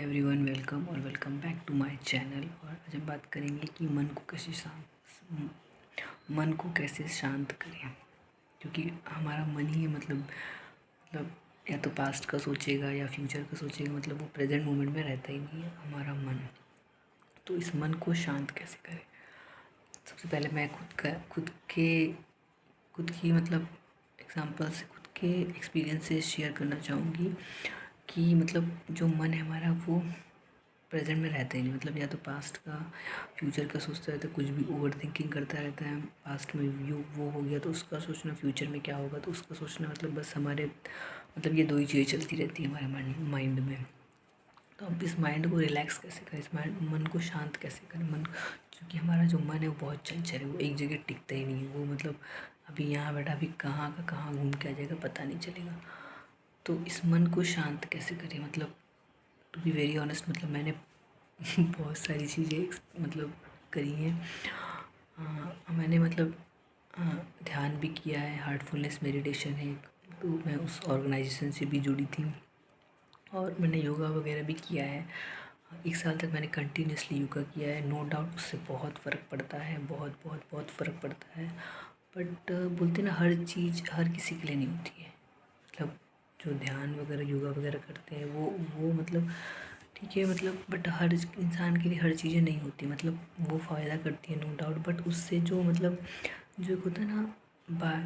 Everyone, welcome और welcome back to my channel. और आज हम बात करेंगे कि मन को कैसे शांत करें। क्योंकि हमारा मन ही मतलब या तो पास्ट का सोचेगा या फ्यूचर का सोचेगा, मतलब वो प्रेजेंट मोमेंट में रहता ही नहीं है हमारा मन। तो इस मन को शांत कैसे करें। सबसे पहले मैं खुद की मतलब एग्जांपल से, खुद के एक्सपीरियंस से शेयर करना चाहूँगी कि मतलब जो मन है हमारा वो प्रेजेंट में रहता ही नहीं। मतलब या तो पास्ट का फ्यूचर का सोचता रहता है, कुछ भी ओवर थिंकिंग करता रहता है। पास्ट में वो हो गया तो उसका सोचना, फ्यूचर में क्या होगा तो उसका सोचना। मतलब बस हमारे मतलब ये दो ही चीज़ें चलती रहती है हमारे माइंड में। तो अब इस माइंड को रिलैक्स कैसे करें, इस मन को शांत कैसे करें। क्योंकि हमारा जो मन है वो बहुत चंचल है, वो एक जगह टिकता ही नहीं है। वो मतलब अभी यहाँ बैठा, अभी कहाँ का कहाँ घूम के आ जाएगा पता नहीं चलेगा। तो इस मन को शांत कैसे करें। मतलब टू बी वेरी ऑनेस्ट, मतलब मैंने बहुत सारी चीज़ें मतलब करी हैं। मैंने मतलब ध्यान भी किया है, हार्टफुलनेस मेडिटेशन है, तो मैं उस ऑर्गेनाइजेशन से भी जुड़ी थी। और मैंने योगा वगैरह भी किया है। 1 साल तक मैंने कंटिन्यूसली योगा किया है। नो डाउट उससे बहुत फ़र्क पड़ता है, बहुत बहुत बहुत फ़र्क पड़ता है। बट बोलते ना, हर चीज़ हर किसी के लिए नहीं होती है। मतलब जो ध्यान वगैरह योगा वगैरह करते हैं वो मतलब ठीक है, मतलब बट हर इंसान के लिए हर चीज़ें नहीं होती। मतलब वो फ़ायदा करती है नो डाउट, बट उससे जो मतलब जो एक होता है ना,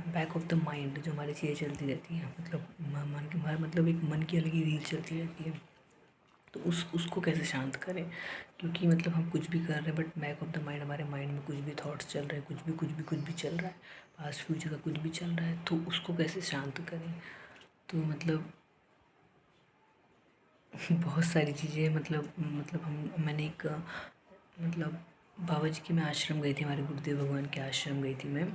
बैक ऑफ द माइंड जो हमारी चीज़ें चलती रहती हैं। मतलब मन के हमारा मतलब एक मन की अलग ही रील चलती रहती है। तो उसको कैसे शांत करें। क्योंकि मतलब हम कुछ भी कर रहे हैं but back of the mind, हमारे माइंड में कुछ भी थॉट्स चल रहे हैं, कुछ भी चल रहा है, पास्ट फ्यूचर का कुछ भी चल रहा है। तो उसको कैसे शांत करें। तो मतलब बहुत सारी चीज़ें मतलब मैंने एक मतलब बाबा जी के मैं आश्रम गई थी, हमारे गुरुदेव भगवान के आश्रम गई थी मैं।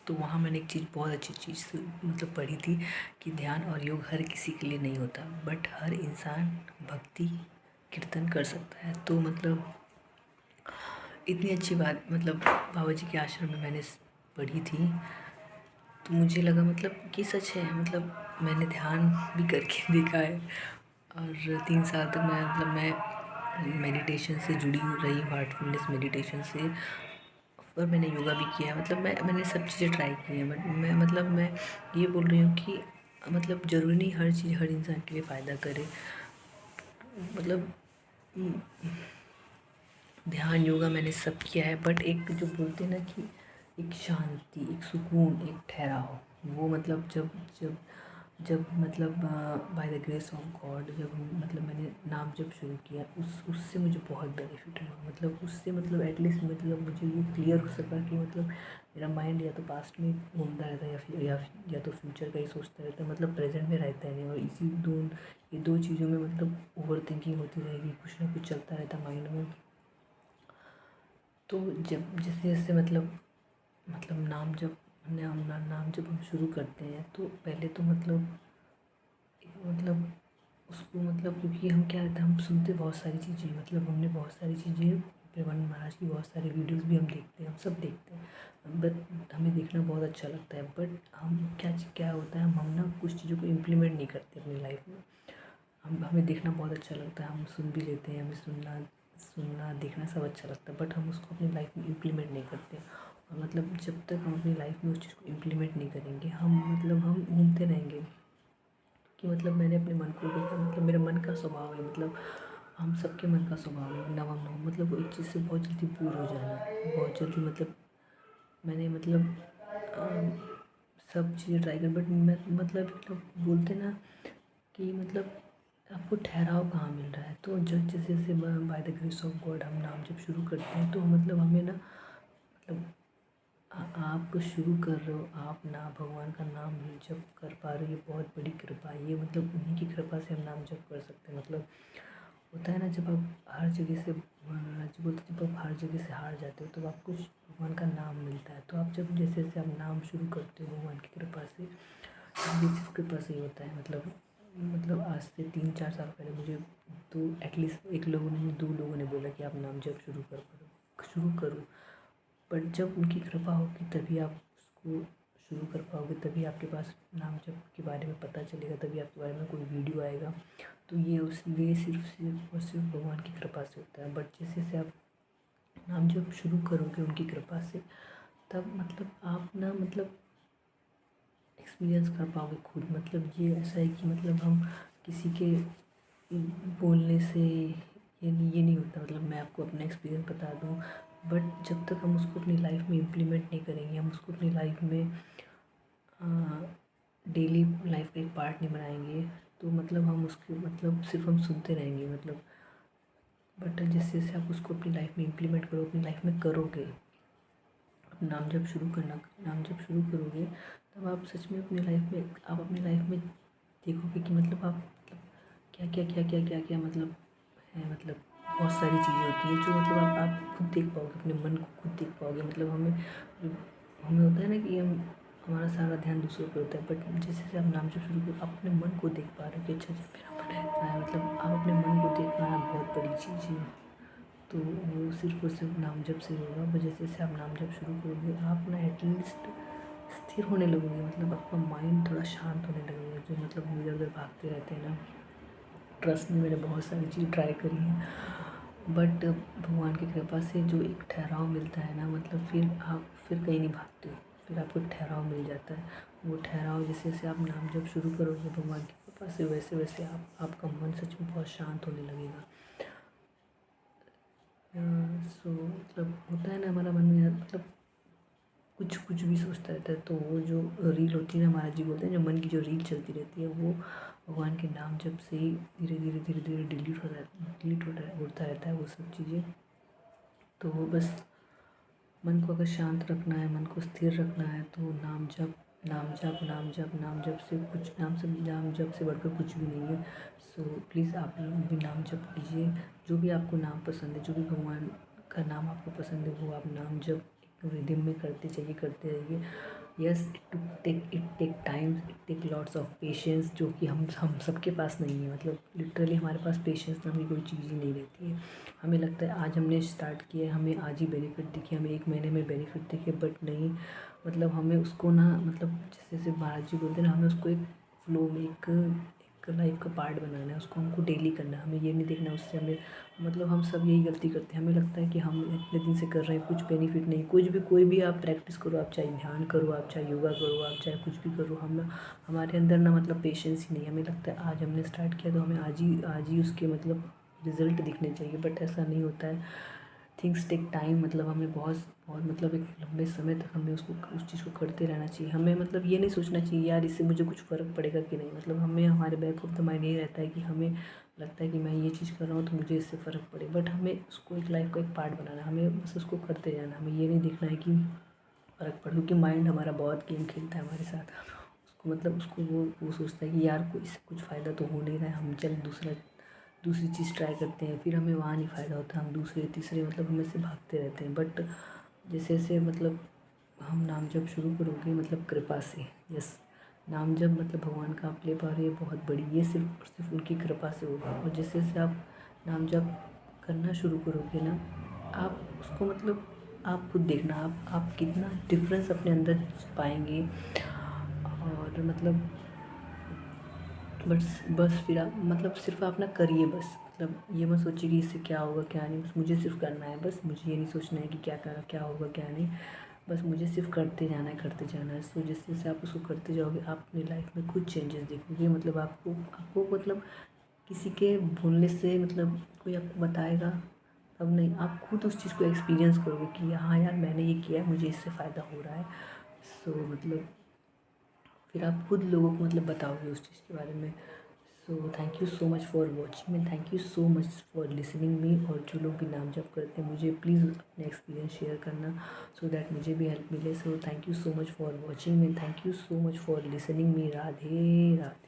तो वहाँ मैंने एक चीज़, बहुत अच्छी चीज़ मतलब पढ़ी थी कि ध्यान और योग हर किसी के लिए नहीं होता, बट हर इंसान भक्ति कीर्तन कर सकता है। तो मतलब इतनी अच्छी बात मतलब बाबा जी के आश्रम में मैंने पढ़ी थी। तो मुझे लगा मतलब कि सच है। मतलब मैंने ध्यान भी करके देखा है। और 3 साल तक मैं मेडिटेशन से जुड़ी रही हूँ, हार्टफुलनेस मेडिटेशन से। और मैंने योगा भी किया है। मतलब मैंने सब चीज़ें ट्राई की हैं। बट मैं ये बोल रही हूँ कि मतलब ज़रूरी नहीं हर चीज़ हर इंसान के लिए फ़ायदा करे। मतलब ध्यान योगा मैंने सब किया है, बट एक जो बोलते हैं ना कि एक शांति, एक सुकून, एक ठहराव, वो मतलब जब जब जब मतलब by the grace of God जब मतलब मैंने नाम जब शुरू किया, उससे मुझे बहुत बेनिफिट हुआ। मतलब उससे मतलब एटलीस्ट मतलब मुझे ये क्लियर हो सका कि मतलब मेरा माइंड या तो पास्ट में घूमता रहता है या तो फ्यूचर का ही सोचता रहता है। मतलब प्रेजेंट में रहता है नहीं। और ये दो चीज़ों में मतलब ओवर थिंकिंग होती रहेगी, कुछ ना कुछ चलता रहता है माइंड में। तो जब जैसे जैसे मतलब नाम जब हम शुरू करते हैं तो पहले तो मतलब उसको मतलब क्योंकि हम क्या रहता है, हम सुनते बहुत सारी चीज़ें, मतलब हमने बहुत सारी चीज़ें, प्रेमानंद महाराज की बहुत सारी वीडियोस भी हम देखते हैं, हम सब देखते हैं। बट हमें देखना बहुत अच्छा लगता है। बट हम क्या होता है, हम ना कुछ चीज़ों को इम्प्लीमेंट नहीं करते अपनी लाइफ में। हमें देखना बहुत अच्छा लगता है, हम सुन भी लेते हैं, हमें सुनना देखना सब अच्छा लगता है, बट हम उसको अपनी लाइफ में इम्प्लीमेंट नहीं करते। और मतलब जब तक हम अपनी लाइफ में उस चीज़ को इम्प्लीमेंट नहीं करेंगे, हम घूमते रहेंगे। कि मतलब मैंने अपने मन को देखा, मतलब मेरा मन का स्वभाव है, मतलब हम सबके मन का स्वभाव है नवम नवम, मतलब वो एक चीज़ से बहुत जल्दी बोर हो जाना, बहुत जल्दी। मतलब मैंने मतलब सब चीज़ें ट्राई कर, बट मैं मतलब बोलते ना कि मतलब आपको ठहराव कहाँ मिल रहा है। तो जब जैसे जैसे by the grace of God हम नाम जब शुरू करते हैं तो मतलब हमें ना मतलब आप शुरू कर रहे हो, आप ना भगवान का नाम ही जप कर पा रहे हो, ये बहुत बड़ी कृपा है। ये मतलब उन्हीं की कृपा से हम नाम जप कर सकते हैं। मतलब होता है ना, जब आप हर जगह से जब आप हर जगह से हार जाते हो तो आपको भगवान का नाम मिलता है। तो आप जब जैसे जैसे आप नाम शुरू करते हो भगवान की कृपा से, ये सिर्फ कृपा से ही होता है। मतलब आज से 3-4 साल पहले मुझे तो एटलीस्ट एक लोगों ने, 2 लोगों ने बोला कि आप नाम जप शुरू करो। बट जब उनकी कृपा होगी तभी आप उसको शुरू कर पाओगे, तभी आपके पास नाम जप के बारे में पता चलेगा, तभी आपके बारे में कोई वीडियो आएगा। तो ये सिर्फ और सिर्फ भगवान की कृपा से होता है। बट जैसे जैसे आप नाम जप शुरू करोगे उनकी कृपा से, तब मतलब आप ना मतलब एक्सपीरियंस कर पाओगे खुद। मतलब ये ऐसा है कि मतलब हम किसी के बोलने से ये नहीं होता। मतलब मैं आपको अपना एक्सपीरियंस बता दूँ, बट जब तक हम उसको अपनी लाइफ में इम्प्लीमेंट नहीं करेंगे, हम उसको अपनी लाइफ में डेली लाइफ का एक पार्ट नहीं बनाएंगे, तो मतलब हम उसके मतलब सिर्फ हम सुनते रहेंगे। मतलब बट जैसे जैसे आप उसको अपनी लाइफ में इम्प्लीमेंट करो, अपनी लाइफ में करोगे, नाम जब शुरू करोगे, तब आप सच में अपनी लाइफ में देखोगे कि मतलब आप मतलब क्या मतलब है। मतलब बहुत सारी चीज़ें होती हैं जो मतलब आप खुद देख पाओगे, अपने मन को खुद देख पाओगे। मतलब हमें होता है ना कि हमारा सारा ध्यान दूसरों पे होता है, बट जैसे जैसे आप नाम जब शुरू करो, अपने मन को देख पा रहे हो कि अच्छा जब मेरा मन ऐसा है। मतलब आप अपने मन को देख पाना बहुत बड़ी चीज़ है। तो वो सिर्फ और सिर्फ नाम जप से होगा। पर जैसे जैसे आप नाम जप शुरू करोगे, आप ना एटलीस्ट स्थिर होने लगोगे। मतलब आपका माइंड थोड़ा शांत होने लगेगा। जो मतलब इधर उधर भागते रहते हैं ना, ट्रस्ट में मैंने बहुत सारी चीज़ ट्राई करी हैं, बट भगवान की कृपा से जो एक ठहराव मिलता है ना, मतलब फिर कहीं नहीं भागते हो, फिर आपको एक ठहराव मिल जाता है। वो ठहराव जैसे जैसे आप नाम जप शुरू करोगे भगवान की कृपा से, वैसे वैसे आपका मन सच में बहुत शांत होने लगेगा। सो मतलब होता है ना हमारा मन में मतलब कुछ भी सोचता रहता है, तो वो जो रील होती है ना, महाराज जी बोलते हैं जो मन की जो रील चलती रहती है, वो भगवान के नाम जप से ही धीरे धीरे डिलीट होता रहता है वो सब चीज़ें। तो वो बस मन को अगर शांत रखना है, मन को स्थिर रखना है, तो नाम जप से कुछ नाम जप से बढ़कर कुछ भी नहीं है। सो प्लीज़ आप लोग भी नाम जप कीजिए। जो भी आपको नाम पसंद है, जो भी भगवान का नाम आपको पसंद है, वो आप नाम जप एक रिदम में करते चलिए, करते रहिए। Yes, it take time, it take lots of patience, जो कि हम सबके पास नहीं है। मतलब लिटरली हमारे पास पेशेंस नाम की कोई चीज़ ही नहीं रहती है। हमें लगता है आज हमने स्टार्ट किया, हमें आज ही बेनिफिट दिखे, हमें 1 महीने में बेनिफिट दिखे, बट नहीं। मतलब हमें उसको ना मतलब जैसे जैसे महाराज जी बोलते हैं ना, हमें उसको एक फ्लो में एक लाइफ का पार्ट बनाना है, उसको हमको डेली करना है। हमें ये नहीं देखना उससे हमें मतलब हम सब यही गलती करते हैं। हमें लगता है कि हम इतने दिन से कर रहे हैं, कुछ बेनिफिट नहीं। कोई भी आप प्रैक्टिस करो, आप चाहे ध्यान करो, आप चाहे योगा करो, आप चाहे कुछ भी करो, हमारे अंदर ना मतलब पेशेंस ही नहीं है। हमें लगता है आज हमने स्टार्ट किया तो हमें आज ही उसके मतलब रिज़ल्ट दिखने चाहिए, बट ऐसा नहीं होता है। Things take time. मतलब हमें बहुत बहुत मतलब एक लंबे समय तक हमें उस चीज़ को करते रहना चाहिए। हमें मतलब ये नहीं सोचना चाहिए यार इससे मुझे कुछ फ़र्क पड़ेगा कि नहीं। मतलब हमें हमारे बैक ऑफ द माइंड ये रहता है कि हमें लगता है कि मैं ये चीज़ कर रहा हूँ तो मुझे इससे फ़र्क पड़े, बट हमें उसको एक लाइफ का एक पार्ट बनाना है। हमें बस उसको करते जाना। हमें ये नहीं देखना है कि फ़र्क पड़े, क्योंकि माइंड हमारा बहुत गेम खेलता है हमारे साथ। उसको मतलब उसको वो सोचता है कि यार कोई इससे कुछ फ़ायदा तो हो नहीं रहा है, हम चल दूसरी चीज़ ट्राई करते हैं। फिर हमें वहाँ नहीं फ़ायदा होता, हम दूसरे तीसरे मतलब हमें से भागते रहते हैं। बट जैसे जैसे मतलब हम नाम जप शुरू करोगे मतलब कृपा से, यस, नाम जप मतलब भगवान का आप ले पा रहे हैं बहुत बड़ी, ये सिर्फ और सिर्फ उनकी कृपा से होगा। और जैसे जैसे आप नाम जप करना शुरू करोगे ना, आप उसको मतलब आप खुद देखना, आप कितना डिफरेंस अपने अंदर पाएंगे। और मतलब बस फिर आप मतलब सिर्फ आप ना करिए बस। मतलब ये मत सोचिए कि इससे क्या होगा क्या नहीं, बस मुझे सिर्फ करना है। बस मुझे ये नहीं सोचना है कि क्या होगा क्या नहीं, बस मुझे सिर्फ करते जाना है, करते जाना है। सो जैसे जैसे आप उसको करते जाओगे, आप अपनी लाइफ में कुछ चेंजेस देखोगे। मतलब आपको मतलब किसी के बोलने से मतलब कोई आपको बताएगा तब नहीं, आप खुद उस चीज़ को एक्सपीरियंस करोगे कि हाँ यार मैंने ये किया है, मुझे इससे फ़ायदा हो रहा है। सो मतलब फिर आप खुद लोगों को मतलब बताओगे उस चीज़ के बारे में। So thank you so much for watching and thank you so much for listening me. और जो लोग भी नाम जप करते हैं, मुझे प्लीज़ अपने एक्सपीरियंस शेयर करना, सो दैट मुझे भी हेल्प मिले। So thank you so much for watching and thank you so much for listening me. Radhe Radhe.